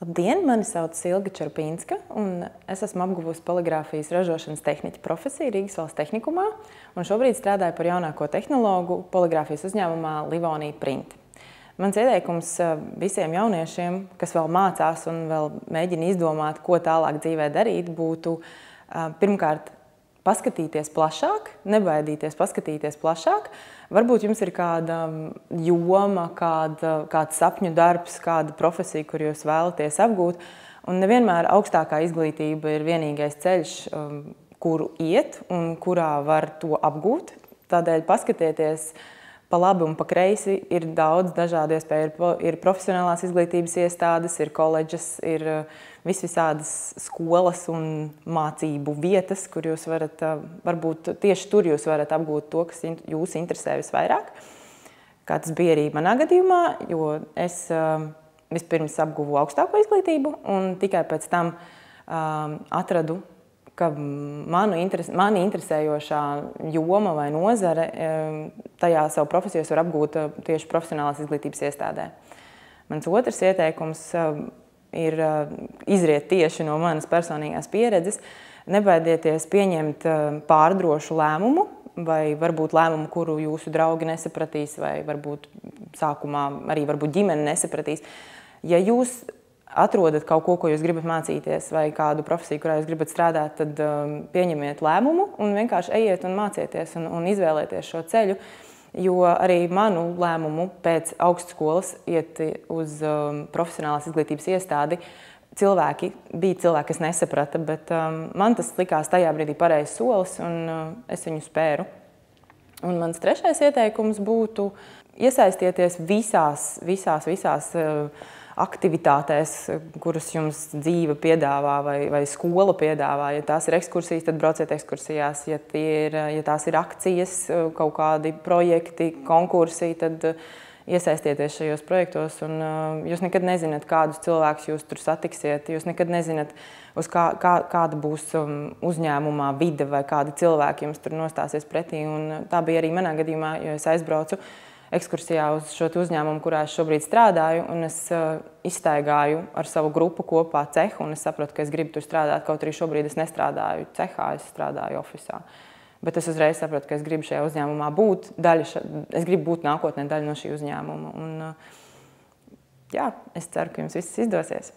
Labdien, mani sauc Ilga Čerpīnska, un es esmu apguvusi poligrāfijas ražošanas tehniķa profesiju Rīgas valsts tehnikumā, un šobrīd strādāju par jaunāko tehnologu poligrāfijas uzņēmumā Livonija Print. Mans ieteikums visiem jauniešiem, kas vēl mācās un vēl mēģina izdomāt, ko tālāk dzīvē darīt, būtu pirmkārt paskatīties plašāk, nebaidīties paskatīties plašāk. Varbūt jums ir kāda joma, kāds sapņu darbs, kāda profesija, kur jūs vēlaties apgūt. Un nevienmēr augstākā izglītība ir vienīgais ceļš, kuru iet un kurā var to apgūt. Tādēļ paskatieties pa labi un pa kreisi, ir daudz dažādu iespēju. Ir profesionālās izglītības iestādes, ir koledžas, ir visvisādas skolas un mācību vietas, kur jūs varat, varbūt tieši tur jūs varat apgūt to, kas jūs interesē visvairāk. Kā tas bija arī manā gadījumā, jo es vispirms apguvu augstāko izglītību un tikai pēc tam atradu, ka mani interesējošā joma vai nozare, tajā savu profesiju var apgūt tieši profesionālās izglītības iestādē. Mans otrs ieteikums ir izriet tieši no manas personīgās pieredzes. Nebaidieties pieņemt pārdrošu lēmumu, vai varbūt lēmumu, kuru jūsu draugi nesapratīs, vai varbūt sākumā arī varbūt ģimene nesapratīs. Ja jūs atrodat kaut ko, ko jūs gribat mācīties, vai kādu profesiju, kurā jūs gribat strādāt, tad pieņemiet lēmumu un vienkārši ejiet un mācieties un izvēlieties šo ceļu. Jo arī manu lēmumu pēc augstskolas iet uz profesionālās izglītības iestādi bija cilvēki, kas nesaprata, bet man tas likās tajā brīdī pareizs solis un es viņu spēru. Un mans trešais ieteikums būtu iesaistieties visās aktivitātēs, kuras jums dzīve piedāvā vai skola piedāvā. Ja tās ir ekskursijas, tad brauciet ekskursijās. Ja tās ir akcijas, kaut kādi projekti, konkursi, tad iesaistieties šajos projektos. Un jūs nekad nezināt, kādus cilvēkus jūs tur satiksiet. Jūs nekad nezināt, uz kāda būs uzņēmumā vide vai kādi cilvēki jums tur nostāsies pretī. Un tā bija arī manā gadījumā, jo es aizbraucu ekskursijā uz šo uzņēmumu, kurā es šobrīd strādāju, un es izstaigāju ar savu grupu kopā cehu, un es sapratu, ka es gribu tur strādāt, kaut arī šobrīd es nestrādāju cehā, es strādāju ofisā. Bet es uzreiz sapratu, ka es gribu šajā uzņēmumā būt, es gribu būt nākotnē daļa no šī uzņēmuma. Un, jā, es ceru, ka jums viss izdosies.